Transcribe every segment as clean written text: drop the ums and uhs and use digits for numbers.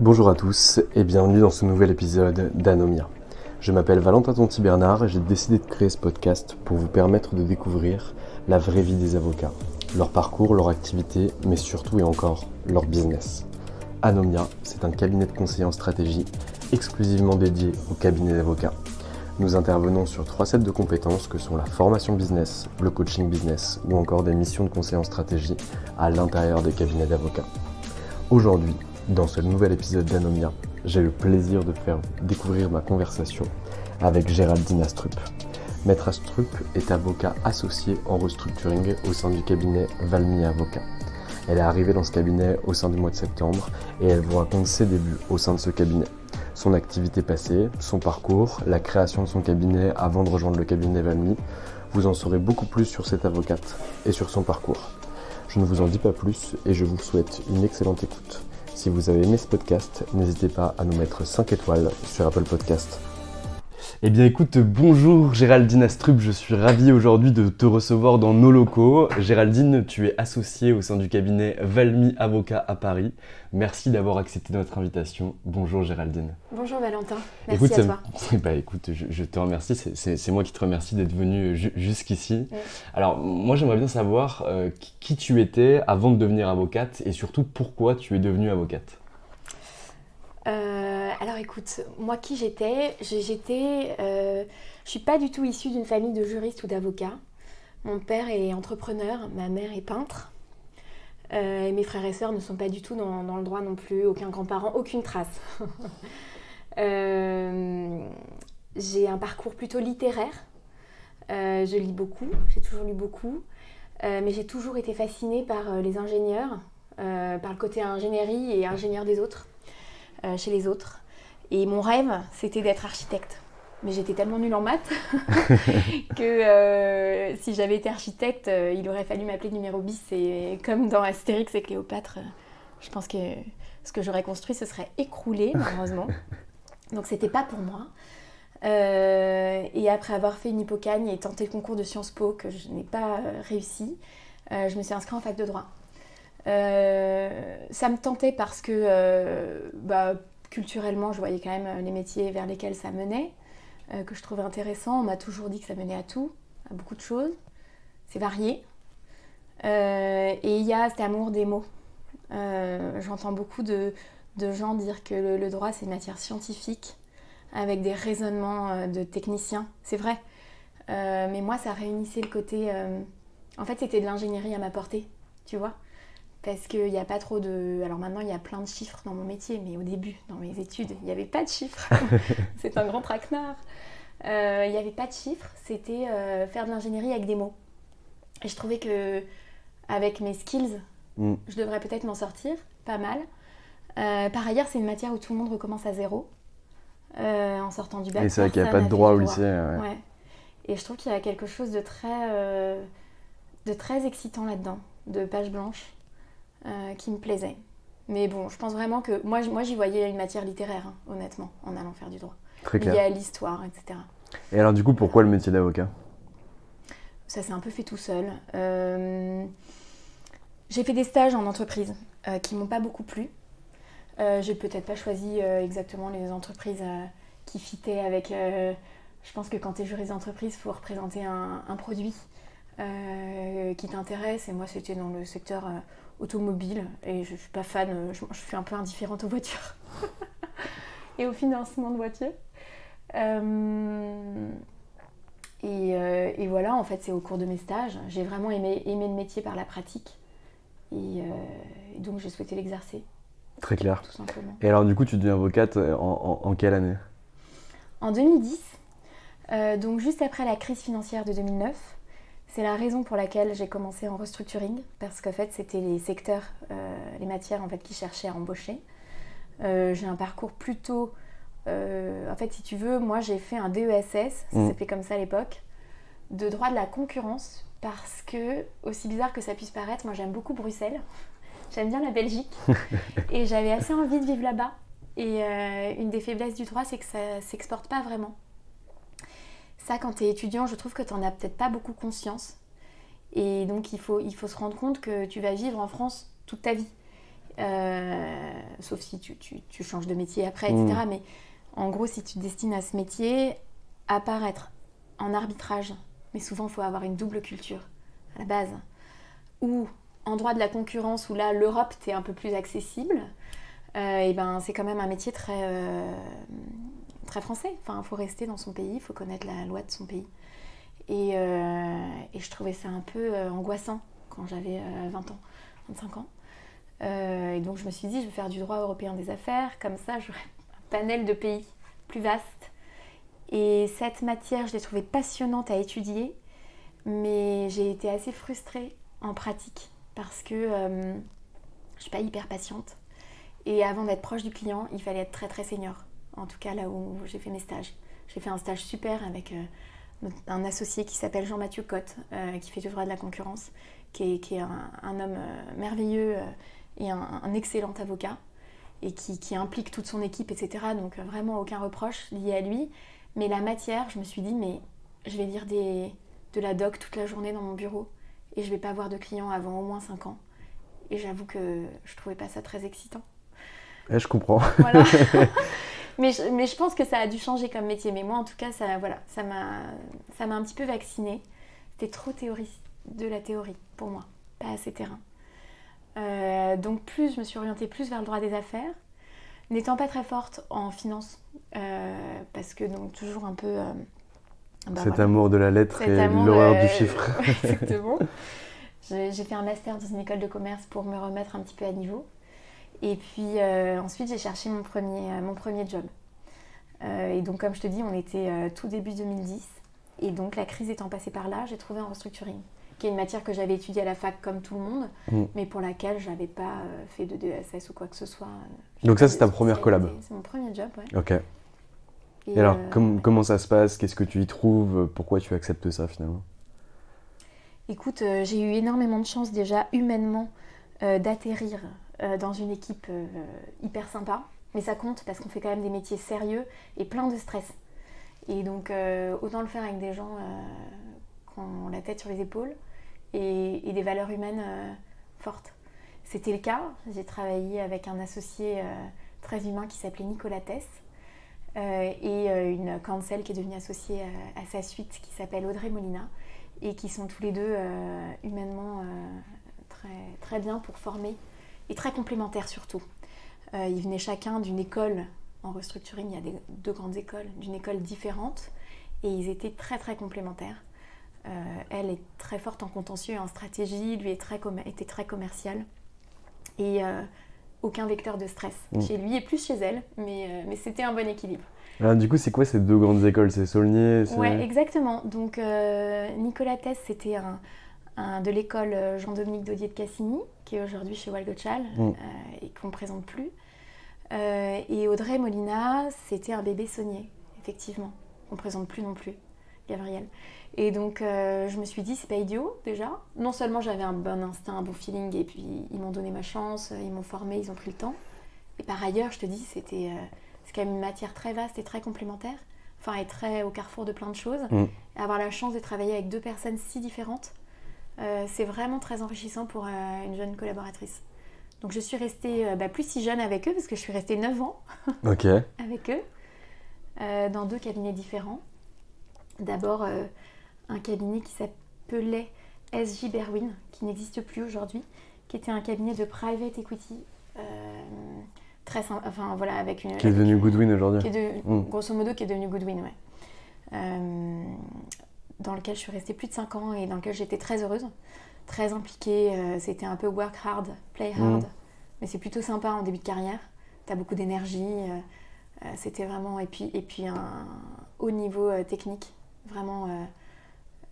Bonjour à tous et bienvenue dans ce nouvel épisode d'Anomia. Je m'appelle Valentin Tonti-Bernard et j'ai décidé de créer ce podcast pour vous permettre de découvrir la vraie vie des avocats, leur parcours, leur activité, mais surtout et encore leur business. Anomia, c'est un cabinet de conseil en stratégie exclusivement dédié au cabinet d'avocats. Nous intervenons sur 3 sets de compétences que sont la formation business, le coaching business ou encore des missions de conseil en stratégie à l'intérieur des cabinets d'avocats. Aujourd'hui, dans ce nouvel épisode d'Anomia, j'ai le plaisir de faire découvrir ma conversation avec Géraldine Astrup. Maître Astrup est avocat associé en restructuring au sein du cabinet Valmy Avocat. Elle est arrivée dans ce cabinet au sein du mois de septembre et elle vous raconte ses débuts au sein de ce cabinet. Son activité passée, son parcours, la création de son cabinet avant de rejoindre le cabinet Valmy. Vous en saurez beaucoup plus sur cette avocate et sur son parcours. Je ne vous en dis pas plus et je vous souhaite une excellente écoute. Si vous avez aimé ce podcast, n'hésitez pas à nous mettre 5 étoiles sur Apple Podcast. Eh bien écoute, bonjour Géraldine Astrup, je suis ravi aujourd'hui de te recevoir dans nos locaux. Géraldine, tu es associée au sein du cabinet Valmy Avocat à Paris. Merci d'avoir accepté notre invitation. Bonjour Géraldine. Bonjour Valentin, merci à toi. Écoute, je te remercie, c'est moi qui te remercie d'être venue jusqu'ici. Oui. Alors moi j'aimerais bien savoir qui tu étais avant de devenir avocate et surtout pourquoi tu es devenue avocate. Alors écoute, moi qui j'étais, je suis pas du tout issue d'une famille de juristes ou d'avocats. Mon père est entrepreneur, ma mère est peintre. Et mes frères et sœurs ne sont pas du tout dans le droit non plus, aucun grand-parent, aucune trace. J'ai un parcours plutôt littéraire. Je lis beaucoup, j'ai toujours lu beaucoup. Mais j'ai toujours été fascinée par les ingénieurs, par le côté ingénierie et ingénieur des autres. Chez les autres. Et mon rêve, c'était d'être architecte. Mais j'étais tellement nulle en maths que si j'avais été architecte, il aurait fallu m'appeler numéro bis. Et comme dans Astérix et Cléopâtre, je pense que ce que j'aurais construit se serait écroulé, malheureusement. Donc c'était pas pour moi. Et après avoir fait une hypocagne et tenté le concours de Sciences Po que je n'ai pas réussi, je me suis inscrite en fac de droit. Ça me tentait parce que culturellement je voyais quand même les métiers vers lesquels ça menait, que je trouvais intéressant. On m'a toujours dit que ça menait à tout, à beaucoup de choses, c'est varié, et il y a cet amour des mots. J'entends beaucoup de gens dire que le droit c'est une matière scientifique avec des raisonnements de techniciens, c'est vrai, mais moi ça réunissait le côté en fait c'était de l'ingénierie à ma portée, tu vois. Parce qu'il n'y a pas trop de... Alors maintenant, il y a plein de chiffres dans mon métier, mais au début, dans mes études, il n'y avait pas de chiffres. C'est un grand traquenard. Il n'y avait pas de chiffres, c'était faire de l'ingénierie avec des mots. Et je trouvais qu'avec mes skills, je devrais peut-être m'en sortir, pas mal. Par ailleurs, c'est une matière où tout le monde recommence à zéro, en sortant du bac. Et c'est vrai qu'il n'y a pas de droit au lycée. Ouais. Et je trouve qu'il y a quelque chose de très excitant là-dedans, de page blanche. Qui me plaisait. Mais bon, je pense vraiment que... Moi j'y voyais une matière littéraire, hein, honnêtement, en allant faire du droit. Très clair. Il y a l'histoire, etc. Et alors du coup, pourquoi le métier d'avocat ? Ça s'est un peu fait tout seul. J'ai fait des stages en entreprise qui m'ont pas beaucoup plu. J'ai peut-être pas choisi exactement les entreprises qui fitaient avec... je pense que quand tu es juriste d'entreprise, il faut représenter un produit qui t'intéresse. Et moi, c'était dans le secteur... automobile, et je suis pas fan, je suis un peu indifférente aux voitures et au financement de voitures. Et voilà, en fait, c'est au cours de mes stages. J'ai vraiment aimé le métier par la pratique, et donc j'ai souhaité l'exercer. Très clair. Tout simplement. Et alors du coup, tu deviens avocate en quelle année ? En 2010, donc juste après la crise financière de 2009. C'est la raison pour laquelle j'ai commencé en restructuring, parce qu'en fait, c'était les secteurs, les matières en fait, qui cherchaient à embaucher. J'ai un parcours plutôt... en fait, si tu veux, moi, j'ai fait un DESS, ça s'appelait comme ça à l'époque, de droit de la concurrence, parce que, aussi bizarre que ça puisse paraître, moi, j'aime beaucoup Bruxelles, j'aime bien la Belgique, et j'avais assez envie de vivre là-bas. Et une des faiblesses du droit, c'est que ça ne s'exporte pas vraiment. Ça, quand tu es étudiant, je trouve que tu n'en as peut-être pas beaucoup conscience. Et donc, il faut se rendre compte que tu vas vivre en France toute ta vie. Sauf si tu changes de métier après, etc. Mais en gros, si tu te destines à ce métier, à part être en arbitrage, mais souvent il faut avoir une double culture à la base, ou en droit de la concurrence, où là l'Europe t'es un peu plus accessible, et ben c'est quand même un métier très français. Enfin, il faut rester dans son pays, il faut connaître la loi de son pays. Et je trouvais ça un peu angoissant quand j'avais 20 ans, 25 ans. Et donc je me suis dit, je vais faire du droit européen des affaires, comme ça j'aurai un panel de pays plus vaste. Et cette matière, je l'ai trouvée passionnante à étudier, mais j'ai été assez frustrée en pratique parce que je ne suis pas hyper patiente. Et avant d'être proche du client, il fallait être très très senior. En tout cas là où j'ai fait mes stages. J'ai fait un stage super avec un associé qui s'appelle Jean-Mathieu Cotte, qui fait du droit de la concurrence, qui est un homme merveilleux et un excellent avocat, et qui implique toute son équipe, etc. Donc vraiment aucun reproche lié à lui. Mais la matière, je me suis dit, mais je vais lire de la doc toute la journée dans mon bureau et je vais pas avoir de clients avant au moins 5 ans. Et j'avoue que je trouvais pas ça très excitant. Ouais, je comprends. Voilà. mais je pense que ça a dû changer comme métier. Mais moi, en tout cas, ça m'a un petit peu vaccinée. C'était trop de la théorie pour moi, pas assez terrain. Donc je me suis orientée plus vers le droit des affaires, n'étant pas très forte en finance, parce que donc toujours un peu... amour de la lettre et l'horreur du chiffre. Exactement. J'ai fait un master dans une école de commerce pour me remettre un petit peu à niveau. Et puis ensuite, j'ai cherché mon premier job. Et donc, comme je te dis, on était tout début 2010. Et donc, la crise étant passée par là, j'ai trouvé un restructuring, qui est une matière que j'avais étudiée à la fac comme tout le monde, mais pour laquelle je n'avais pas fait de DESS ou quoi que ce soit. Donc ça, c'est ta première collab? C'est mon premier job, ouais. Ok. Et alors, comment ça se passe? Qu'est-ce que tu y trouves? Pourquoi tu acceptes ça finalement? Écoute, j'ai eu énormément de chance déjà humainement d'atterrir dans une équipe hyper sympa. Mais ça compte parce qu'on fait quand même des métiers sérieux et plein de stress. Et donc, autant le faire avec des gens qui ont la tête sur les épaules et des valeurs humaines fortes. C'était le cas. J'ai travaillé avec un associé très humain qui s'appelait Nicolas Tess et une cancel qui est devenue associée à sa suite qui s'appelle Audrey Molina et qui sont tous les deux humainement très, très bien pour former et très complémentaires surtout. Ils venaient chacun d'une école en restructuring, il y a deux grandes écoles, d'une école différente et ils étaient très très complémentaires. Elle est très forte en contentieux et en stratégie, lui était très commercial et aucun vecteur de stress chez lui et plus chez elle, mais c'était un bon équilibre. Alors du coup, c'est quoi ces deux grandes écoles? C'est Saulnier? Ouais, exactement. Donc Nicolas Tess, c'était de l'école Jean-Dominique Daudier de Cassigny, qui est aujourd'hui chez Walgotschall et qu'on ne présente plus. Et Audrey Molina, c'était un bébé Saulnier, effectivement. On ne présente plus non plus, Gabriel. Et donc je me suis dit, c'est pas idiot déjà. Non seulement j'avais un bon instinct, un bon feeling, et puis ils m'ont donné ma chance, ils m'ont formée, ils ont pris le temps. Et par ailleurs, je te dis, c'est quand même une matière très vaste et très complémentaire. Enfin, et très au carrefour de plein de choses. Et avoir la chance de travailler avec deux personnes si différentes, c'est vraiment très enrichissant pour une jeune collaboratrice. Donc je suis restée plus si jeune avec eux, parce que je suis restée 9 ans avec eux, dans deux cabinets différents. D'abord, un cabinet qui s'appelait SJ Berwin, qui n'existe plus aujourd'hui, qui était un cabinet de private equity, très simple, enfin voilà, avec une... Qui est devenu Goodwin aujourd'hui. Grosso modo, qui est devenu Goodwin, ouais. Dans lequel je suis restée plus de 5 ans et dans lequel j'étais très heureuse, très impliquée. C'était un peu work hard, play hard, mais c'est plutôt sympa en début de carrière. T'as beaucoup d'énergie, c'était vraiment... Et puis un haut niveau technique, vraiment...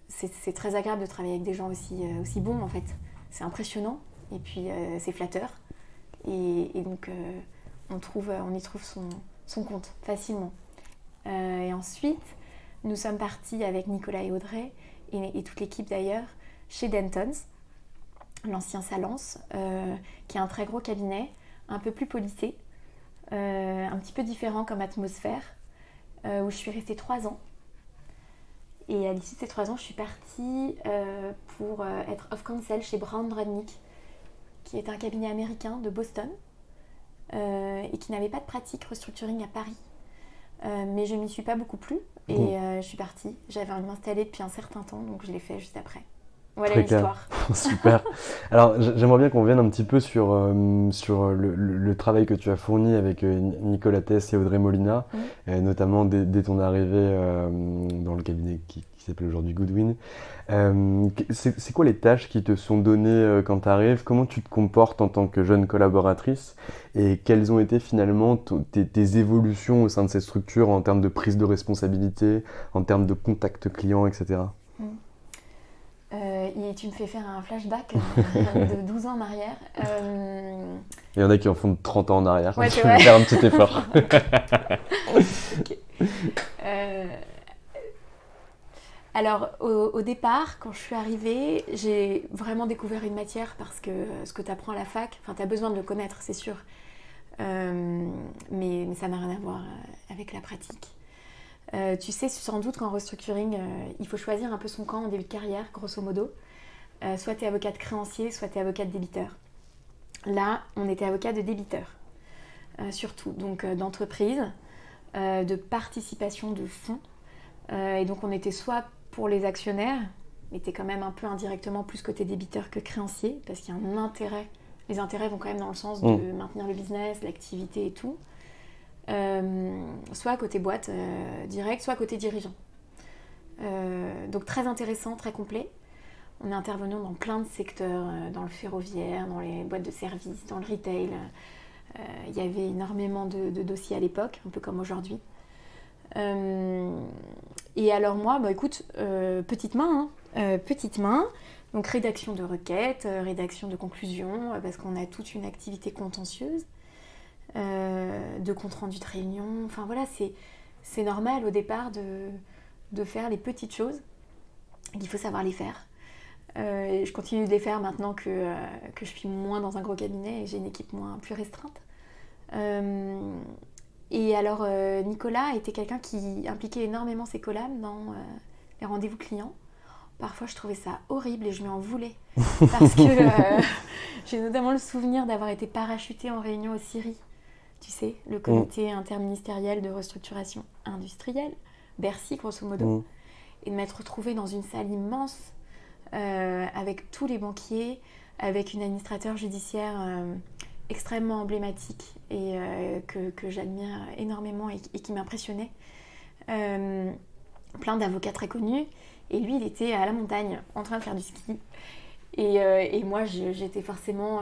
c'est très agréable de travailler avec des gens aussi bons en fait. C'est impressionnant et puis c'est flatteur. Et donc on y trouve son compte facilement. Et ensuite, nous sommes partis avec Nicolas et Audrey et toute l'équipe d'ailleurs chez Dentons, l'ancien Salance, qui est un très gros cabinet, un peu plus policé, un petit peu différent comme atmosphère, où je suis restée 3 ans. Et à l'issue de ces 3 ans, je suis partie pour être off-counsel chez Brown Rudnick, qui est un cabinet américain de Boston et qui n'avait pas de pratique restructuring à Paris. Mais je ne m'y suis pas beaucoup plu et je suis partie. J'avais envie de m'installer depuis un certain temps, donc je l'ai fait juste après. Voilà l'histoire. Super. Alors, j'aimerais bien qu'on revienne un petit peu sur le travail que tu as fourni avec Nicolas Tess et Audrey Molina, notamment dès ton arrivée dans le cabinet qui s'appelle aujourd'hui Goodwin. C'est quoi les tâches qui te sont données quand tu arrives? Comment tu te comportes en tant que jeune collaboratrice? Et quelles ont été finalement tes évolutions au sein de cette structure en termes de prise de responsabilité, en termes de contact client, etc. Et tu me fais faire un flashback de 12 ans en arrière. Il y en a qui en font 30 ans en arrière. Ouais, tu peux faire un petit effort. Okay. Alors, au départ, quand je suis arrivée, j'ai vraiment découvert une matière parce que ce que tu apprends à la fac, tu as besoin de le connaître, c'est sûr. Mais ça n'a rien à voir avec la pratique. Tu sais sans doute qu'en restructuring, il faut choisir un peu son camp en début de carrière, grosso modo. Soit tu es avocat de créancier, soit tu es avocat de débiteur. Là, on était avocat de débiteur, surtout. Donc d'entreprise, de participation de fonds. Et donc on était soit pour les actionnaires, mais tu es quand même un peu indirectement plus côté débiteur que créancier, parce qu'il y a un intérêt. Les intérêts vont quand même dans le sens de maintenir le business, l'activité et tout. Soit côté boîte direct, soit côté dirigeant. Donc très intéressant, très complet. On est intervenu dans plein de secteurs, dans le ferroviaire, dans les boîtes de services, dans le retail. Il y avait énormément de dossiers à l'époque, un peu comme aujourd'hui. Et alors moi, écoute, petite main. Donc rédaction de requêtes, rédaction de conclusions, parce qu'on a toute une activité contentieuse. De compte rendu de réunion, enfin voilà, c'est normal au départ de faire les petites choses, il faut savoir les faire. Et je continue de les faire maintenant que je suis moins dans un gros cabinet et j'ai une équipe plus restreinte. Et alors Nicolas était quelqu'un qui impliquait énormément ses collabs dans les rendez-vous clients. Parfois je trouvais ça horrible et je lui en voulais parce que j'ai notamment le souvenir d'avoir été parachutée en réunion au CIRI. Tu sais, le comité interministériel de restructuration industrielle, Bercy grosso modo, et de m'être retrouvée dans une salle immense avec tous les banquiers, avec une administrateur judiciaire extrêmement emblématique et que j'admire énormément et qui m'impressionnait. Plein d'avocats très connus, et lui il était à la montagne en train de faire du ski. Et moi j'étais forcément,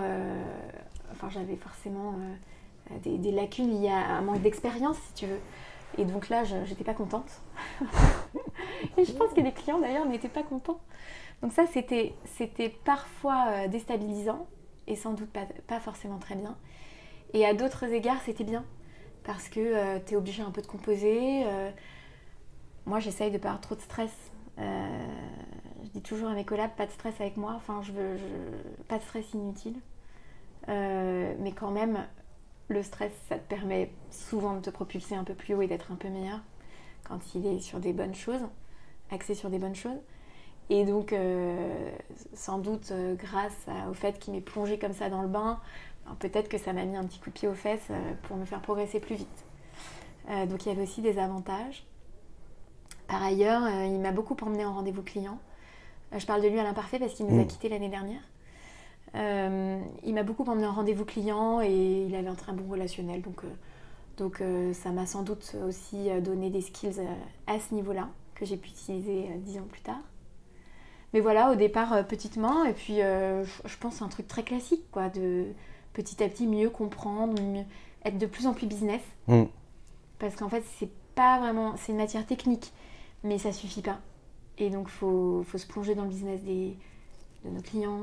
j'avais forcément des lacunes liées à un manque d'expérience, si tu veux. Et donc là, j'étais pas contente. Et je pense que les clients, d'ailleurs, n'étaient pas contents. Donc ça, c'était parfois déstabilisant et sans doute pas forcément très bien. Et à d'autres égards, c'était bien parce que tu es obligé un peu de composer. Moi, j'essaye de pas avoir trop de stress. Je dis toujours à mes collabs, pas de stress avec moi. Enfin, pas de stress inutile. Mais quand même... Le stress, ça te permet souvent de te propulser un peu plus haut et d'être un peu meilleur quand il est sur des bonnes choses, axé sur des bonnes choses. Et donc, sans doute, grâce au fait qu'il m'ait plongé comme ça dans le bain, peut-être que ça m'a mis un petit coup de pied aux fesses pour me faire progresser plus vite. Donc, il y avait aussi des avantages. Par ailleurs, il m'a beaucoup emmené en rendez-vous client. Je parle de lui à l'imparfait parce qu'il nous a quittés l'année dernière. Il m'a beaucoup emmené en rendez-vous client et il avait un très bon relationnel, donc ça m'a sans doute aussi donné des skills à ce niveau-là que j'ai pu utiliser 10 ans plus tard. Mais voilà, au départ petite main, et puis je pense un truc très classique, quoi, de petit à petit mieux comprendre, être de plus en plus business, parce qu'en fait c'est une matière technique, mais ça suffit pas, et donc faut se plonger dans le business de nos clients.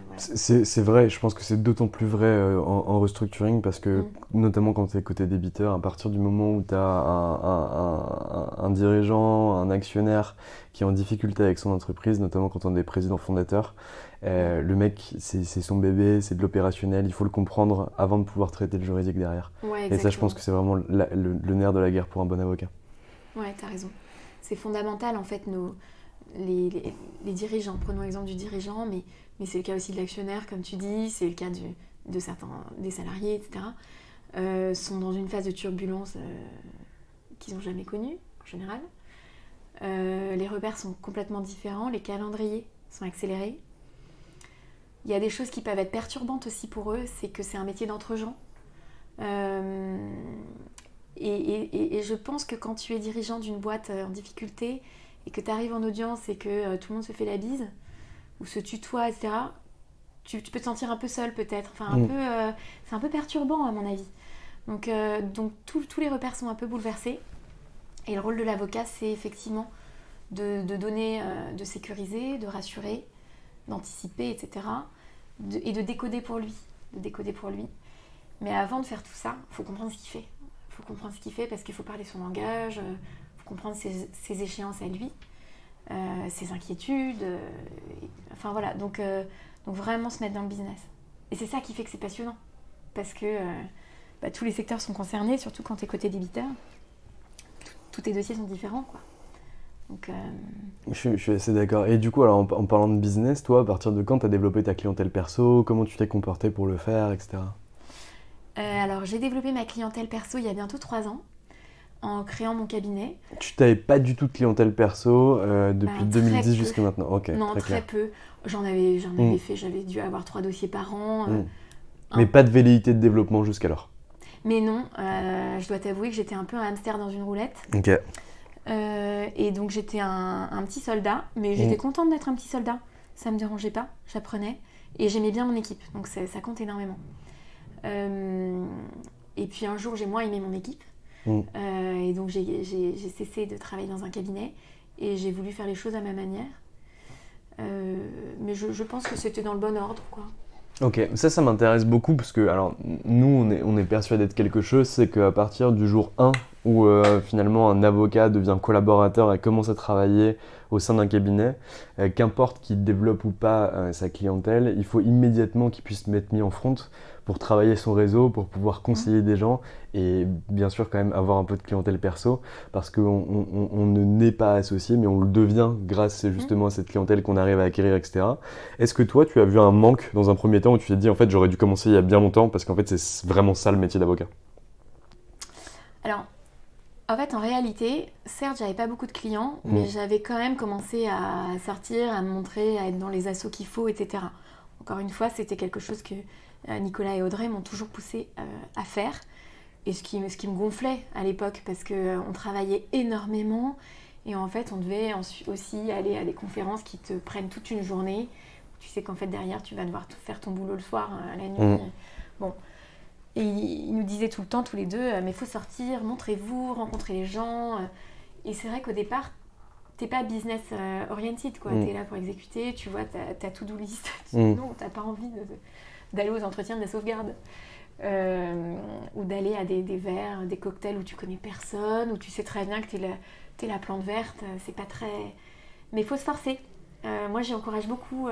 Voilà. C'est vrai, je pense que c'est d'autant plus vrai en restructuring parce que, notamment quand tu es côté débiteur, à partir du moment où tu as un dirigeant, un actionnaire qui est en difficulté avec son entreprise, notamment quand on est président fondateur, le mec, c'est son bébé, c'est de l'opérationnel, il faut le comprendre avant de pouvoir traiter le juridique derrière. Ouais, et ça, je pense que c'est vraiment le nerf de la guerre pour un bon avocat. Ouais, t'as raison. C'est fondamental, en fait, les dirigeants, prenons l'exemple du dirigeant, mais c'est le cas aussi de l'actionnaire, comme tu dis, c'est le cas de certains des salariés, etc., sont dans une phase de turbulence qu'ils n'ont jamais connue, en général. Les repères sont complètement différents, les calendriers sont accélérés. Il y a des choses qui peuvent être perturbantes aussi pour eux, c'est que c'est un métier d'entre-gens. Et je pense que quand tu es dirigeant d'une boîte en difficulté et que tu arrives en audience et que tout le monde se fait la bise ou se tutoie, etc., tu peux te sentir un peu seul peut-être. Enfin, c'est un peu perturbant à mon avis. Donc tous les repères sont un peu bouleversés. Et le rôle de l'avocat, c'est effectivement de donner, de sécuriser, de rassurer, d'anticiper, etc. Et de décoder pour lui. Mais avant de faire tout ça, il faut comprendre ce qu'il fait. Il faut comprendre ce qu'il fait parce qu'il faut parler son langage, il faut comprendre ses échéances à lui, ses inquiétudes. Enfin voilà, donc vraiment se mettre dans le business. Et c'est ça qui fait que c'est passionnant. Parce que tous les secteurs sont concernés, surtout quand tu es côté débiteur. Tous tes dossiers sont différents, quoi. Donc, je suis assez d'accord. Et du coup, alors, en parlant de business, toi, à partir de quand tu as développé ta clientèle perso? Comment tu t'es comporté pour le faire, etc. Alors, j'ai développé ma clientèle perso il y a bientôt 3 ans, en créant mon cabinet. Tu n'avais pas du tout de clientèle perso depuis 2010 jusqu'à maintenant? Ok, non, très peu. J'en avais fait, j'avais dû avoir 3 dossiers par an. Mais pas de velléité de développement jusqu'alors? Mais non, je dois t'avouer que j'étais un peu un hamster dans une roulette. Ok. Et donc j'étais un petit soldat, mais j'étais contente d'être un petit soldat. Ça me dérangeait pas, j'apprenais. Et j'aimais bien mon équipe, donc ça compte énormément. Et puis un jour, j'ai moins aimé mon équipe. Et donc j'ai cessé de travailler dans un cabinet. Et j'ai voulu faire les choses à ma manière. Mais je pense que c'était dans le bon ordre, quoi. Ok, ça m'intéresse beaucoup parce que alors, nous, on est persuadés de quelque chose, c'est qu'à partir du jour 1 où finalement un avocat devient collaborateur et commence à travailler au sein d'un cabinet, qu'importe qu'il développe ou pas sa clientèle, il faut immédiatement qu'il puisse être mis en front pour travailler son réseau, pour pouvoir conseiller des gens et bien sûr quand même avoir un peu de clientèle perso parce qu'on ne naît pas associé mais on le devient grâce justement à cette clientèle qu'on arrive à acquérir, etc. Est-ce que toi tu as vu un manque dans un premier temps où tu t'es dit en fait j'aurais dû commencer il y a bien longtemps parce qu'en fait c'est vraiment ça le métier d'avocat? Alors en fait, en réalité, certes, j'avais pas beaucoup de clients, mais j'avais quand même commencé à sortir, à me montrer, à être dans les assos qu'il faut, etc. Encore une fois, c'était quelque chose que Nicolas et Audrey m'ont toujours poussé à faire, et ce qui me gonflait à l'époque, parce qu'on travaillait énormément, et en fait, on devait aussi aller à des conférences qui te prennent toute une journée. Tu sais qu'en fait, derrière, tu vas devoir faire ton boulot le soir, la nuit. Bon. Et ils nous disaient tout le temps, tous les deux, mais il faut sortir, montrez-vous, rencontrez les gens. Et c'est vrai qu'au départ, t'es pas business oriented, quoi. T'es là pour exécuter, tu vois ta to-do list. Non, t'as pas envie d'aller aux entretiens de la sauvegarde. Ou d'aller à des verres, des cocktails où tu connais personne, où tu sais très bien que t'es la plante verte. C'est pas très... Mais il faut se forcer. Moi, j'encourage beaucoup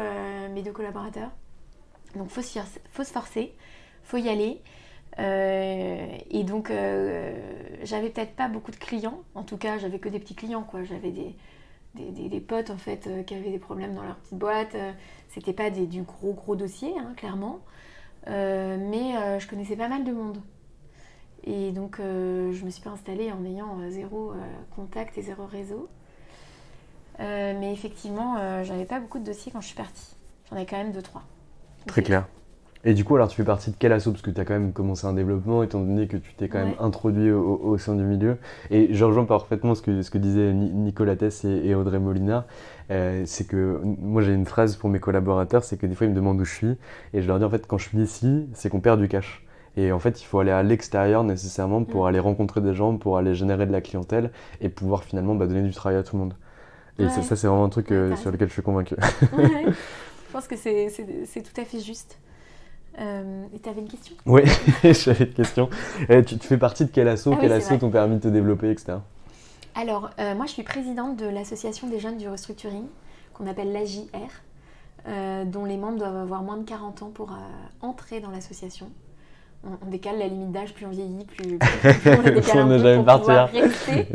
mes 2 collaborateurs. Donc, faut se forcer, faut y aller. Et donc j'avais peut-être pas beaucoup de clients, en tout cas j'avais que des petits clients, quoi. J'avais des potes en fait qui avaient des problèmes dans leur petite boîte. C'était pas du gros dossier, hein, clairement, mais je connaissais pas mal de monde et donc je me suis pas installée en ayant 0 contact et 0 réseau, mais effectivement j'avais pas beaucoup de dossiers quand je suis partie. J'en ai quand même 2-3. Très clair. Et du coup, alors tu fais partie de quel asso? Parce que tu as quand même commencé un développement, étant donné que tu t'es quand même introduit au sein du milieu. Et je rejoins parfaitement ce que disaient Nicolas Tess et Audrey Molinard. C'est que moi, j'ai une phrase pour mes collaborateurs, c'est que des fois, ils me demandent où je suis. Et je leur dis, en fait, quand je suis ici, c'est qu'on perd du cash. Et en fait, il faut aller à l'extérieur nécessairement pour aller rencontrer des gens, pour aller générer de la clientèle et pouvoir finalement donner du travail à tout le monde. Et ça c'est vraiment un truc sur lequel je suis convaincue. Je pense que c'est tout à fait juste. Et tu avais une question? Oui, j'avais une question. Tu fais partie de quel asso? Quel asso t'ont permis de te développer, etc. Alors, moi je suis présidente de l'association des jeunes du restructuring, qu'on appelle l'AJR, dont les membres doivent avoir moins de 40 ans pour entrer dans l'association. on décale la limite d'âge, plus on vieillit, plus on la décale On un n'est peu jamais pour parti, pouvoir hein. rester.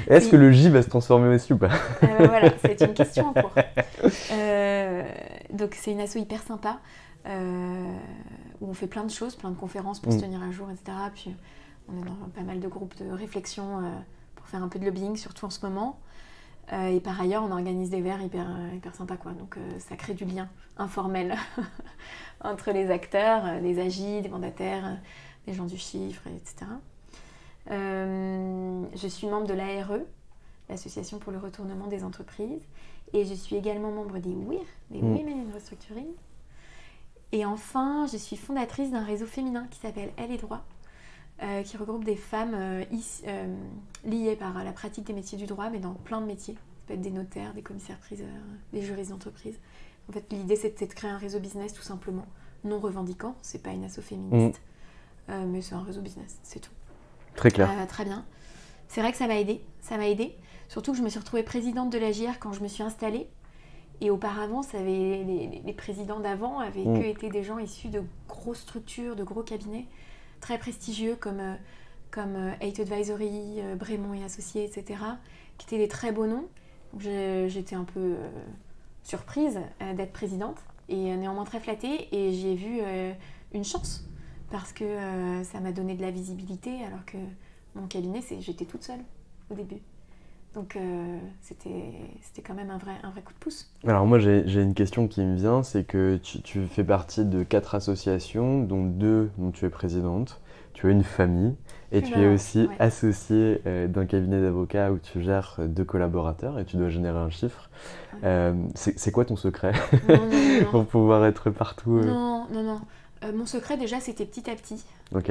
Est-ce que le J va se transformer aussi ou pas? Voilà, c'est une question en cours. Donc c'est une asso hyper sympa, où on fait plein de choses, plein de conférences pour se tenir à jour, etc. Puis on est dans pas mal de groupes de réflexion pour faire un peu de lobbying, surtout en ce moment. Et par ailleurs, on organise des verres hyper sympas, quoi. Donc ça crée du lien informel entre les acteurs, les AGI, des mandataires, des gens du chiffre, etc. Je suis membre de l'ARE, l'Association pour le retournement des entreprises, et je suis également membre des WIR, des Women in Restructuring. Et enfin, je suis fondatrice d'un réseau féminin qui s'appelle Elle et Droit, qui regroupe des femmes liées par la pratique des métiers du droit, mais dans plein de métiers. Ça peut être des notaires, des commissaires-priseurs, des juristes d'entreprise. En fait, l'idée, c'était de créer un réseau business tout simplement, non revendiquant. C'est pas une asso féministe, mais c'est un réseau business, c'est tout. Très clair. Très bien. C'est vrai que ça m'a aidé. Surtout que je me suis retrouvée présidente de la JR quand je me suis installée. Et auparavant, les présidents d'avant avaient que été des gens issus de grosses structures, de gros cabinets très prestigieux comme Eight Advisory, Brémond et Associés, etc., qui étaient des très beaux noms. Donc j'étais un peu surprise d'être présidente et néanmoins très flattée. Et j'y ai vu une chance parce que ça m'a donné de la visibilité alors que mon cabinet, j'étais toute seule au début. Donc c'était quand même un vrai coup de pouce. Alors moi j'ai une question qui me vient, c'est que tu fais partie de 4 associations, dont 2 dont tu es présidente. Tu as une famille et tu es aussi associée d'un cabinet d'avocats où tu gères 2 collaborateurs et tu dois générer un chiffre. C'est quoi ton secret non. pour pouvoir être partout Non. Mon secret déjà c'était petit à petit. Ok.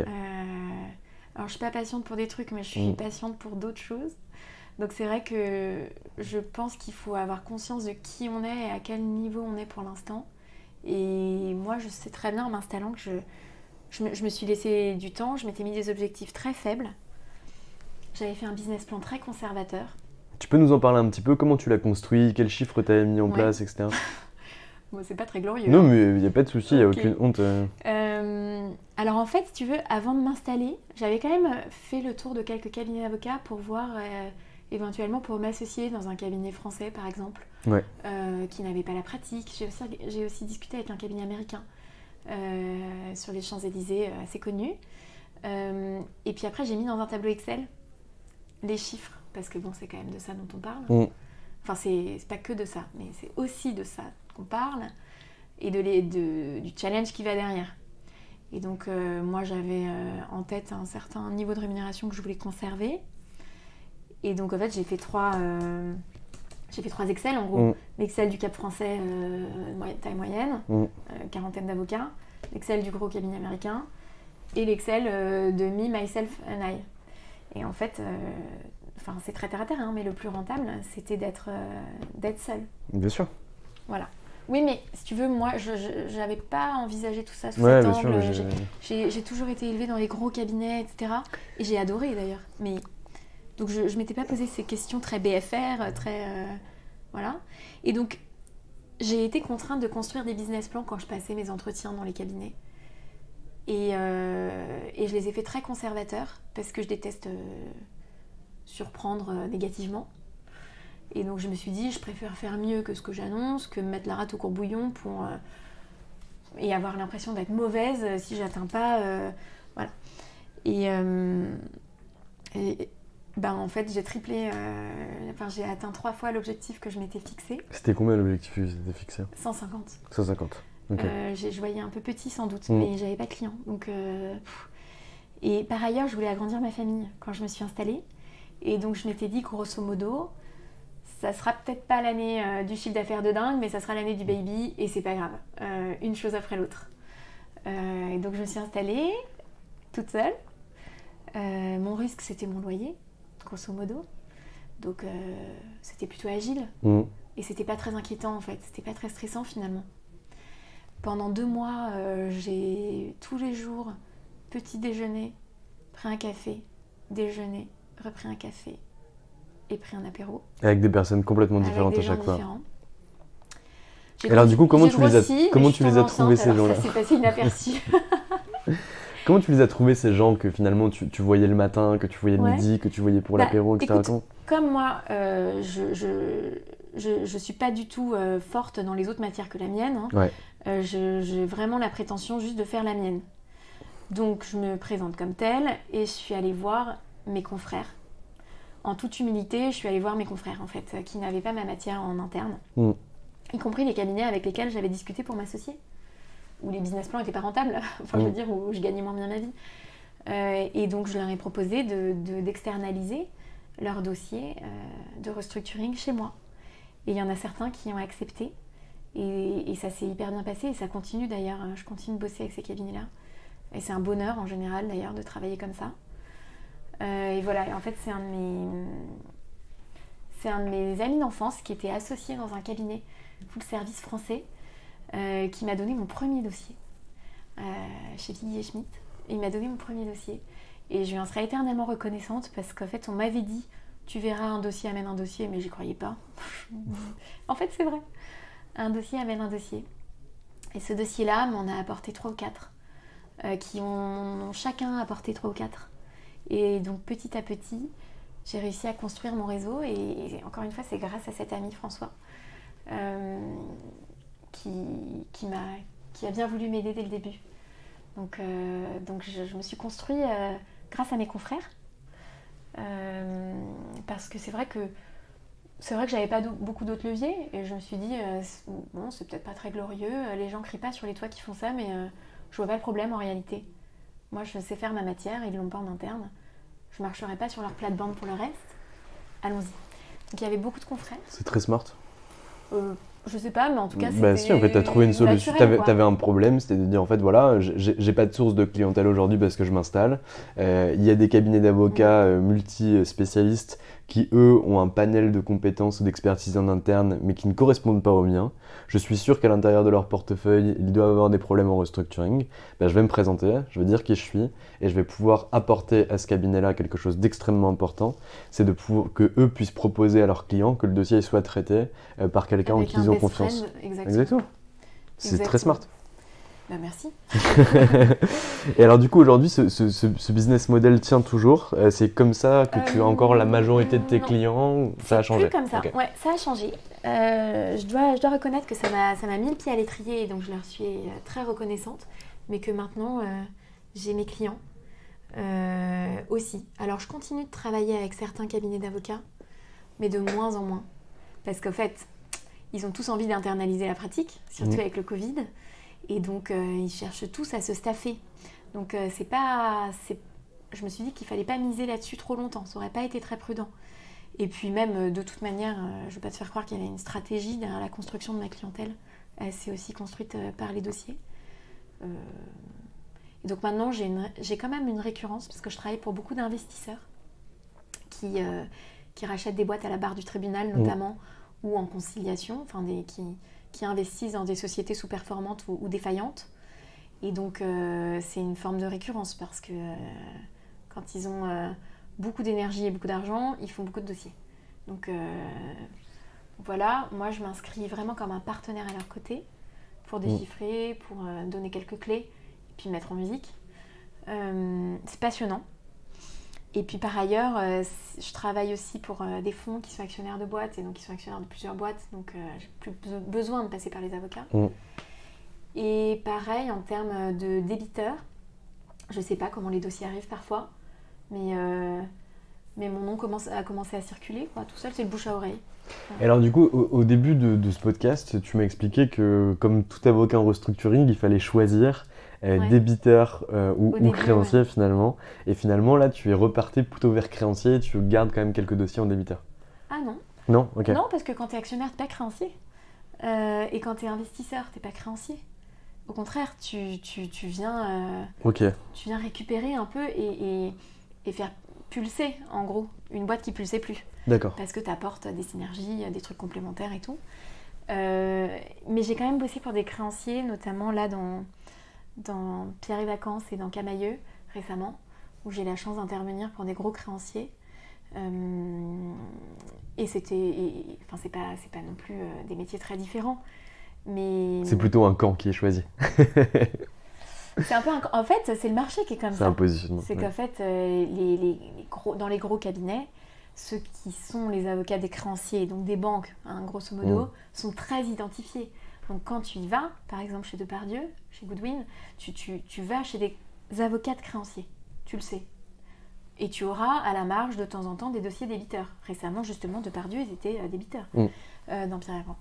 Alors je suis pas patiente pour des trucs, mais je suis patiente pour d'autres choses. Donc c'est vrai que je pense qu'il faut avoir conscience de qui on est et à quel niveau on est pour l'instant. Et moi je sais très bien en m'installant que je me suis laissé du temps, je m'étais mis des objectifs très faibles. J'avais fait un business plan très conservateur. Tu peux nous en parler un petit peu? Comment tu l'as construit? Quels chiffres tu as mis en place, etc. Bon, c'est pas très glorieux. Non, mais il n'y a pas de souci, il n'y a Okay. aucune honte. Alors en fait, si tu veux, avant de m'installer, j'avais quand même fait le tour de quelques cabinets d'avocats pour voir éventuellement pour m'associer dans un cabinet français, par exemple, qui n'avait pas la pratique. J'ai aussi discuté avec un cabinet américain sur les Champs-Élysées, assez connu. Et puis après, j'ai mis dans un tableau Excel les chiffres, parce que bon, c'est quand même de ça dont on parle. Enfin, c'est pas que de ça, mais c'est aussi de ça qu'on parle, et du challenge qui va derrière. Et donc, moi, j'avais en tête un certain niveau de rémunération que je voulais conserver. Et donc, en fait, j'ai fait 3 Excel, en gros. L'Excel du Cap français, taille moyenne, quarantaine d'avocats. L'Excel du gros cabinet américain. Et l'Excel de me, myself and I. Et en fait, c'est très terre à terre, hein, mais le plus rentable, c'était d'être seule. Bien sûr. Voilà. Oui, mais si tu veux, moi, je n'avais pas envisagé tout ça sous Ouais, cet bien angle. sûr, J'ai toujours été élevée dans les gros cabinets, etc. Et j'ai adoré, d'ailleurs. Mais donc, je ne m'étais pas posé ces questions très BFR, très... voilà. Et donc, j'ai été contrainte de construire des business plans quand je passais mes entretiens dans les cabinets. Et je les ai fait très conservateurs, parce que je déteste surprendre négativement. Et donc je me suis dit, je préfère faire mieux que ce que j'annonce, que me mettre la rate au courbouillon et avoir l'impression d'être mauvaise si j'atteins pas. Voilà. Et en fait, j'ai triplé. J'ai atteint 3 fois l'objectif que je m'étais fixé. C'était combien l'objectif que tu t'étais fixé? 150. 150. Ok. Je voyais un peu petit sans doute, mais j'avais pas de clients. Donc, et par ailleurs, je voulais agrandir ma famille quand je me suis installée. Et donc je m'étais dit, grosso modo, ça sera peut-être pas l'année du chiffre d'affaires de dingue, mais ça sera l'année du baby, et c'est pas grave. Une chose après l'autre. Et donc je me suis installée toute seule. Mon risque, c'était mon loyer, grosso modo. Donc c'était plutôt agile. Et c'était pas très inquiétant en fait. C'était pas très stressant finalement. Pendant 2 mois, j'ai tous les jours, petit déjeuner, pris un café, déjeuner, repris un café et pris un apéro. Avec des personnes complètement différentes à chaque fois. Et alors du coup, comment tu les as trouvés ces gens-là? Ça s'est passé inaperçu. Comment tu les as trouvés, ces gens que finalement tu voyais le matin, que tu voyais le Ouais. midi, que tu voyais pour Bah, l'apéro, etc. écoute, comme moi, je suis pas du tout forte dans les autres matières que la mienne. Hein. Ouais. J'ai vraiment la prétention juste de faire la mienne. Donc je me présente comme telle et je suis allée voir mes confrères. En toute humilité, je suis allée voir mes confrères en fait, qui n'avaient pas ma matière en interne, y compris les cabinets avec lesquels j'avais discuté pour m'associer, où les business plans n'étaient pas rentables, enfin je veux dire, où je gagnais moins bien ma vie. Et donc je leur ai proposé d'externaliser leur dossier de restructuring chez moi. Et il y en a certains qui ont accepté. Et ça s'est hyper bien passé et ça continue d'ailleurs. Je continue de bosser avec ces cabinets-là. Et c'est un bonheur en général d'ailleurs de travailler comme ça. Et voilà, et en fait c'est un de mes amis d'enfance qui était associé dans un cabinet full service français qui m'a donné mon premier dossier chez Villiers Schmitt. Il m'a donné mon premier dossier. Et je lui en serai éternellement reconnaissante parce qu'en fait on m'avait dit tu verras un dossier amène un dossier, mais j'y croyais pas. En fait c'est vrai. Un dossier amène un dossier. Et ce dossier-là m'en a apporté 3 ou 4, qui ont chacun apporté 3 ou 4. Et donc petit à petit, j'ai réussi à construire mon réseau. Et encore une fois, c'est grâce à cet ami François qui a bien voulu m'aider dès le début. Donc je me suis construit grâce à mes confrères. Parce que c'est vrai que j'avais pas beaucoup d'autres leviers et je me suis dit bon, c'est peut-être pas très glorieux, les gens crient pas sur les toits qui font ça, mais je vois pas le problème en réalité. Moi je sais faire ma matière, ils l'ont pas en interne, je marcherai pas sur leur plate-bande pour le reste, allons-y. Donc il y avait beaucoup de confrères. C'est très smart. Je sais pas, mais en tout cas c'était Bah si, en fait t'as trouvé une solution, naturel, t'avais un problème, c'était de dire en fait voilà, j'ai pas de source de clientèle aujourd'hui parce que je m'installe. Il y a des cabinets d'avocats multi-spécialistes qui eux ont un panel de compétences ou d'expertise en interne mais qui ne correspondent pas aux miens. Je suis sûr qu'à l'intérieur de leur portefeuille, ils doivent avoir des problèmes en restructuring. Ben, je vais me présenter, je vais dire qui je suis et je vais pouvoir apporter à ce cabinet-là quelque chose d'extrêmement important. C'est que eux puissent proposer à leurs clients que le dossier soit traité par quelqu'un en qui ils ont confiance. Exactement. C'est très smart. Bah merci. Et alors du coup aujourd'hui ce business model tient toujours, c'est comme ça que tu as encore la majorité de tes clients, ça a changé? C'est comme ça, okay. Ouais, ça a changé. Je dois reconnaître que ça m'a mis le pied à l'étrier et donc je leur suis très reconnaissante, mais que maintenant j'ai mes clients aussi. Alors je continue de travailler avec certains cabinets d'avocats, mais de moins en moins, parce qu'en fait ils ont tous envie d'internaliser la pratique, surtout avec le Covid. Et donc, ils cherchent tous à se staffer. Donc, je me suis dit qu'il ne fallait pas miser là-dessus trop longtemps. Ça n'aurait pas été très prudent. Et puis même, de toute manière, je ne vais pas te faire croire qu'il y avait une stratégie derrière la construction de ma clientèle. Elle s'est aussi construite par les dossiers. Et donc maintenant, j'ai quand même une récurrence parce que je travaille pour beaucoup d'investisseurs qui rachètent des boîtes à la barre du tribunal, notamment, ou en conciliation, enfin qui investissent dans des sociétés sous-performantes ou défaillantes. Et donc, c'est une forme de récurrence parce que quand ils ont beaucoup d'énergie et beaucoup d'argent, ils font beaucoup de dossiers. Donc, voilà, moi, je m'inscris vraiment comme un partenaire à leur côté pour déchiffrer, pour donner quelques clés et puis mettre en musique. C'est passionnant. Et puis par ailleurs, je travaille aussi pour des fonds qui sont actionnaires de boîtes et donc qui sont actionnaires de plusieurs boîtes, donc j'ai plus besoin de passer par les avocats. Et pareil en termes de débiteurs, je sais pas comment les dossiers arrivent parfois, mais mon nom a commencé à circuler, quoi. Tout seul, c'est le bouche à oreille. Et alors du coup, au début de ce podcast, tu m'as expliqué que comme tout avocat en restructuring, il fallait choisir débiteur ou créancier finalement. Et finalement, là, tu es reparti plutôt vers créancier et tu gardes quand même quelques dossiers en débiteur. Ah non. Non, ok. Non, parce que quand tu es actionnaire, tu n'es pas créancier. Et quand tu es investisseur, tu n'es pas créancier. Au contraire, tu viens, tu viens récupérer un peu et faire pulser, en gros, une boîte qui pulsait plus. D'accord. Parce que tu apportes des synergies, des trucs complémentaires et tout. Mais j'ai quand même bossé pour des créanciers, notamment là dans Pierre et Vacances et dans Camailleux récemment, où j'ai la chance d'intervenir pour des gros créanciers. Et c'est pas non plus des métiers très différents, mais c'est plutôt un camp qui est choisi. C'est un peu en fait, c'est le marché qui est comme ça. C'est un positionnement. C'est qu'en fait, dans les gros cabinets, ceux qui sont les avocats des créanciers, donc des banques, hein, grosso modo, sont très identifiés. Donc quand tu y vas, par exemple chez Depardieu, chez Goodwin, tu vas chez des avocats de créanciers, tu le sais. Et tu auras à la marge de temps en temps des dossiers débiteurs. Récemment, justement, Depardieu, ils étaient débiteurs dans Pierre et Grand.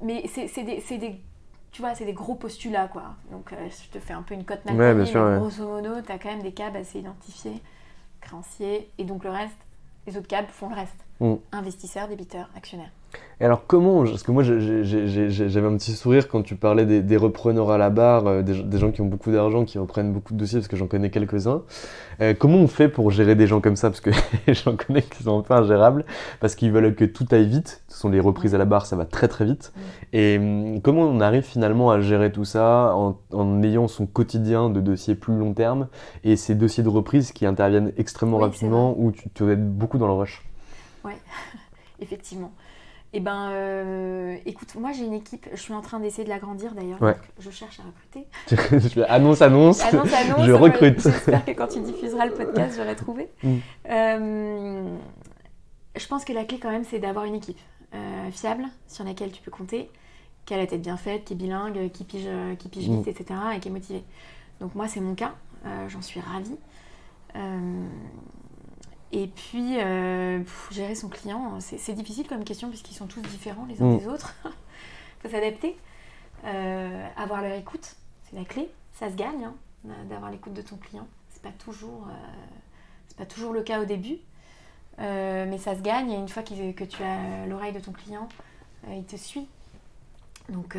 Mais c'est des gros postulats, quoi. Donc je te fais un peu une cote Macron, mais grosso modo, tu as quand même des cabs assez identifiés, créanciers, et donc le reste, les autres cabs font le reste. Investisseurs, débiteurs, actionnaires. Et alors comment, parce que moi j'avais un petit sourire quand tu parlais des repreneurs à la barre, des gens qui ont beaucoup d'argent, qui reprennent beaucoup de dossiers, parce que j'en connais quelques-uns. Comment on fait pour gérer des gens comme ça? Parce que j'en connais qui sont un peu ingérables, parce qu'ils veulent que tout aille vite. Ce sont les reprises à la barre, ça va très très vite. Et comment on arrive finalement à gérer tout ça en ayant son quotidien de dossiers plus long terme et ces dossiers de reprise qui interviennent extrêmement rapidement, où tu dois être beaucoup dans le rush? Ouais, effectivement. Eh ben, écoute, moi j'ai une équipe, je suis en train d'essayer de l'agrandir d'ailleurs, donc je cherche à recruter. Annonce, je recrute. J'espère que quand tu diffuseras le podcast, j'aurai trouvé. Je pense que la clé quand même, c'est d'avoir une équipe fiable, sur laquelle tu peux compter, qui a la tête bien faite, qui est bilingue, qui pige vite, etc. et qui est motivée. Donc moi c'est mon cas, j'en suis ravie. Et puis, gérer son client, c'est difficile comme question puisqu'ils sont tous différents les uns des autres. Il faut s'adapter. Avoir leur écoute, c'est la clé. Ça se gagne, hein, d'avoir l'écoute de ton client. C'est pas toujours le cas au début. Mais ça se gagne et une fois que tu as l'oreille de ton client, il te suit. Donc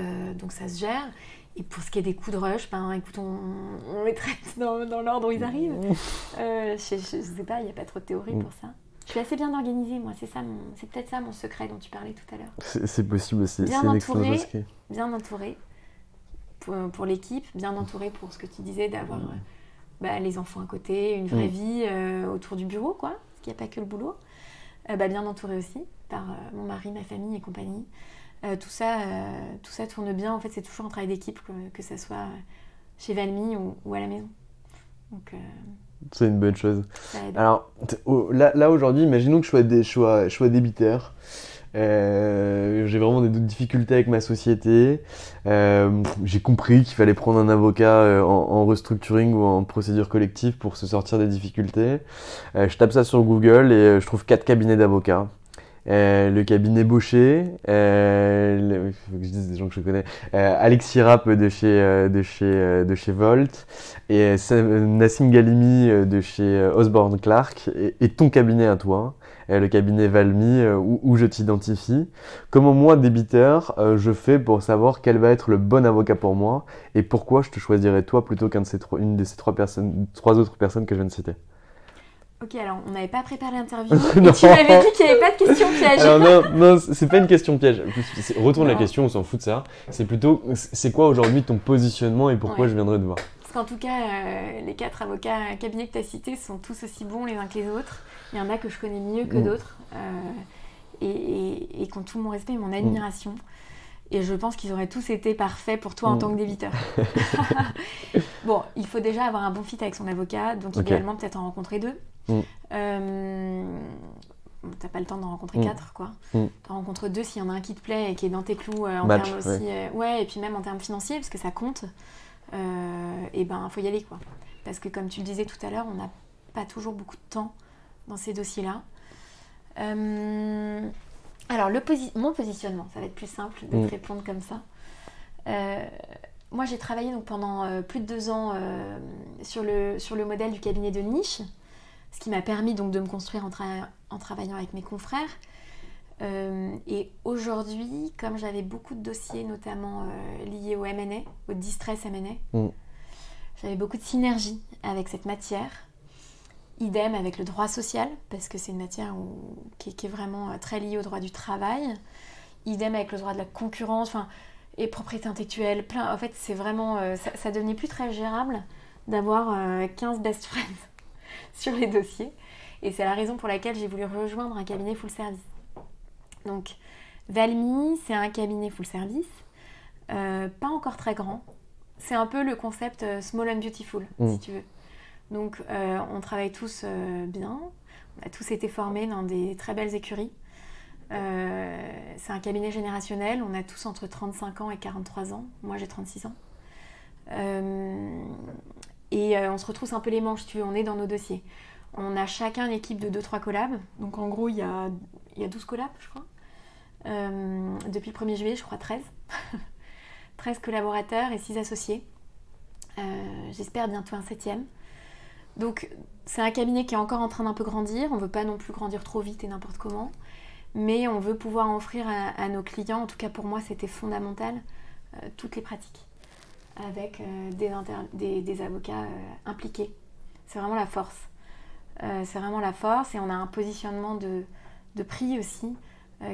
ça se gère. Et pour ce qui est des coups de rush, écoute, on les traite dans l'ordre où ils arrivent. Je sais pas, il n'y a pas trop de théorie pour ça. Je suis assez bien organisée, moi. C'est peut-être ça mon secret dont tu parlais tout à l'heure. C'est possible, c'est une excellente chose. Bien entouré pour l'équipe, bien entouré pour ce que tu disais, d'avoir les enfants à côté, une vraie vie autour du bureau, quoi. Parce qu'il n'y a pas que le boulot. Bien entouré aussi par mon mari, ma famille et compagnie. Tout ça tourne bien. En fait, c'est toujours un travail d'équipe, que ce soit chez Valmy ou à la maison. Donc, c'est une bonne chose. Alors, là aujourd'hui, imaginons que je sois débiteur. J'ai vraiment des difficultés avec ma société. J'ai compris qu'il fallait prendre un avocat en restructuring ou en procédure collective pour se sortir des difficultés. Je tape ça sur Google et je trouve 4 cabinets d'avocats. Le cabinet Baucher, il faut que je dise des gens que je connais, Alexis Rapp de chez Volt, et Nassim Galimi de chez Osborne Clark, et ton cabinet à toi, le cabinet Valmy, où je t'identifie. Comment moi, débiteur, je fais pour savoir quel va être le bon avocat pour moi, et pourquoi je te choisirais toi plutôt qu'une de ces trois autres personnes que je viens de citer? Ok, alors on n'avait pas préparé l'interview et tu m'avais dit qu'il n'y avait pas de question piège. Alors non, c'est pas une question piège. Retourne la question, on s'en fout de ça. C'est plutôt, c'est quoi aujourd'hui ton positionnement et pourquoi je viendrais te voir? Parce qu'en tout cas, les 4 avocats cabinets que tu as cités sont tous aussi bons les uns que les autres. Il y en a que je connais mieux que d'autres et qui ont tout mon respect et mon admiration. Et je pense qu'ils auraient tous été parfaits pour toi en tant que débiteur. Bon, il faut déjà avoir un bon fit avec son avocat, donc idéalement peut-être en rencontrer 2. T'as pas le temps d'en rencontrer 4, quoi. T'en rencontres 2 s'il y en a un qui te plaît et qui est dans tes clous en termes aussi, et puis même en termes financiers, parce que ça compte. Et faut y aller, quoi. Parce que comme tu le disais tout à l'heure, on n'a pas toujours beaucoup de temps dans ces dossiers-là. Alors, mon positionnement, ça va être plus simple de te répondre comme ça. Moi, j'ai travaillé donc, pendant plus de 2 ans sur le modèle du cabinet de niche, ce qui m'a permis donc, de me construire en travaillant avec mes confrères. Et aujourd'hui, comme j'avais beaucoup de dossiers, notamment liés au M&A, au distress M&A, j'avais beaucoup de synergie avec cette matière. Idem avec le droit social, parce que c'est une matière qui est vraiment très liée au droit du travail. Idem avec le droit de la concurrence, et propriété intellectuelle. En fait, c'est vraiment... ça devenait plus très gérable d'avoir 15 best friends sur les dossiers. Et c'est la raison pour laquelle j'ai voulu rejoindre un cabinet full service. Donc, Valmy, c'est un cabinet full service, pas encore très grand, C'est un peu le concept small and beautiful, si tu veux. Donc, on travaille tous bien. On a tous été formés dans des très belles écuries. C'est un cabinet générationnel. On a tous entre 35 ans et 43 ans. Moi, j'ai 36 ans. On se retrousse un peu les manches, tu veux. On est dans nos dossiers. On a chacun une équipe de 2-3 collabs. Donc, en gros, il y a 12 collabs, je crois. Depuis le 1er juillet, je crois 13. 13 collaborateurs et 6 associés. J'espère bientôt un 7e. Donc, c'est un cabinet qui est encore en train d'un peu grandir. On ne veut pas non plus grandir trop vite et n'importe comment. Mais on veut pouvoir offrir à nos clients, en tout cas pour moi, c'était fondamental, toutes les pratiques. Avec des avocats impliqués. C'est vraiment la force. Et on a un positionnement de prix aussi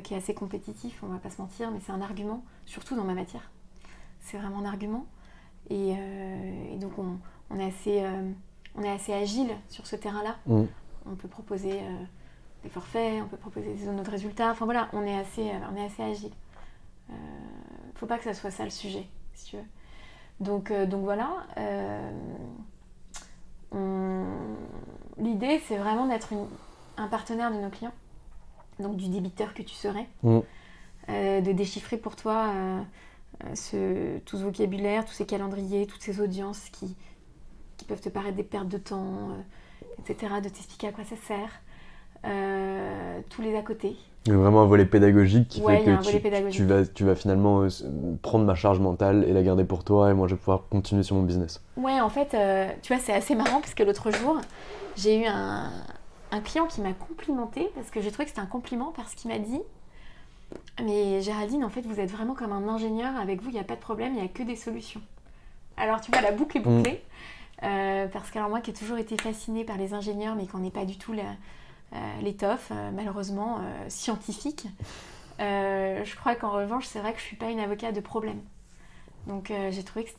qui est assez compétitif, on ne va pas se mentir, mais c'est un argument, surtout dans ma matière. C'est vraiment un argument. Et donc on est assez agile sur ce terrain-là. On peut proposer des forfaits, on peut proposer des zones de résultats. Enfin voilà, on est assez agile. Faut pas que ça soit ça le sujet, si tu veux. Donc voilà. L'idée, c'est vraiment d'être un partenaire de nos clients. Donc du débiteur que tu serais. De déchiffrer pour toi tout ce vocabulaire, tous ces calendriers, toutes ces audiences qui peuvent te paraître des pertes de temps, etc. De t'expliquer à quoi ça sert. Tous les à côté. Il y a vraiment un volet pédagogique qui fait que tu vas finalement prendre ma charge mentale et la garder pour toi et moi je vais pouvoir continuer sur mon business. Ouais, en fait, tu vois, c'est assez marrant parce que l'autre jour, j'ai eu un client qui m'a complimenté parce que j'ai trouvé que c'était un compliment parce qu'il m'a dit « Mais Géraldine, en fait, vous êtes vraiment comme un ingénieur, avec vous, il n'y a pas de problème, il n'y a que des solutions. » Alors, tu vois, la boucle est bouclée parce que moi qui ai toujours été fascinée par les ingénieurs mais qu'on n'est pas du tout l'étoffe, malheureusement, scientifique. Je crois qu'en revanche, c'est vrai que je ne suis pas une avocate de problème. Donc j'ai trouvé que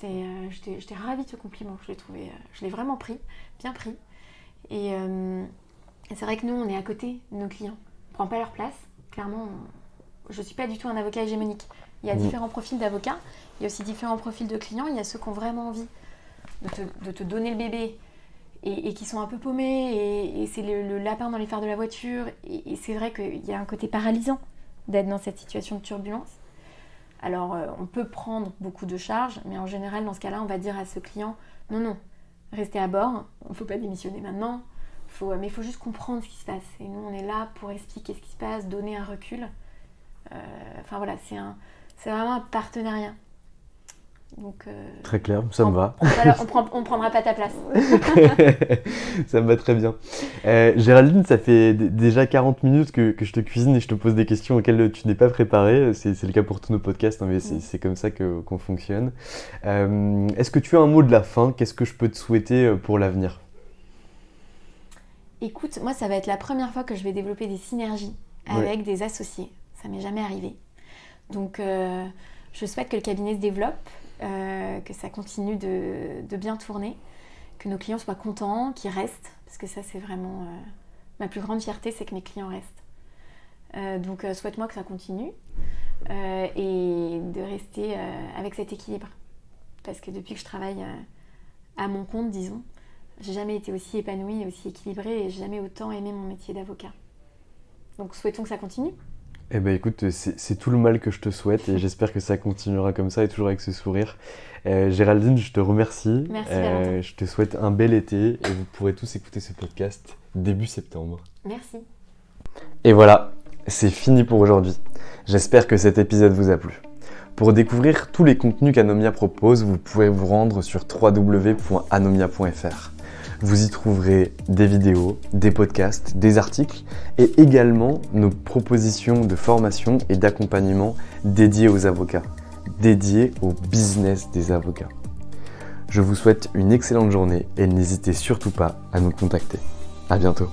j'étais ravie de ce compliment. Je l'ai vraiment bien pris. Et c'est vrai que nous, on est à côté de nos clients. On ne prend pas leur place. Clairement, je ne suis pas du tout un avocat hégémonique. Il y a différents profils d'avocats. Il y a aussi différents profils de clients. Il y a ceux qui ont vraiment envie de te donner le bébé et qui sont un peu paumés. Et c'est le lapin dans les phares de la voiture. Et c'est vrai qu'il y a un côté paralysant d'être dans cette situation de turbulence. Alors, on peut prendre beaucoup de charges, mais en général, dans ce cas-là, on va dire à ce client « Non, restez à bord, il ne faut pas démissionner maintenant, mais il faut juste comprendre ce qui se passe. » Et nous, on est là pour expliquer ce qui se passe, donner un recul. Enfin voilà, c'est vraiment un partenariat. Donc, très clair, ça me va. On prendra pas ta place. Ça me va très bien. Géraldine, ça fait déjà 40 minutes que je te cuisine et je te pose des questions auxquelles tu n'es pas préparée. C'est le cas pour tous nos podcasts, hein, mais c'est comme ça qu'on fonctionne. Est-ce que tu as un mot de la fin ? Qu'est-ce que je peux te souhaiter pour l'avenir ? Écoute, moi, ça va être la première fois que je vais développer des synergies avec des associés. Ça m'est jamais arrivé. Donc, je souhaite que le cabinet se développe. Que ça continue de bien tourner, que nos clients soient contents, qu'ils restent, parce que ça c'est vraiment ma plus grande fierté, c'est que mes clients restent. Donc souhaite-moi que ça continue et de rester avec cet équilibre, parce que depuis que je travaille à mon compte, disons, j'ai jamais été aussi épanouie, aussi équilibrée et j'ai jamais autant aimé mon métier d'avocat. Donc souhaitons que ça continue. Eh ben écoute, c'est tout le mal que je te souhaite et j'espère que ça continuera comme ça et toujours avec ce sourire. Géraldine, je te remercie. Merci Valentin. Je te souhaite un bel été et vous pourrez tous écouter ce podcast début septembre. Merci. Et voilà, c'est fini pour aujourd'hui. J'espère que cet épisode vous a plu. Pour découvrir tous les contenus qu'Anomia propose, vous pouvez vous rendre sur www.anomia.fr. Vous y trouverez des vidéos, des podcasts, des articles et également nos propositions de formation et d'accompagnement dédiées aux avocats, dédiées au business des avocats. Je vous souhaite une excellente journée et n'hésitez surtout pas à nous contacter. À bientôt.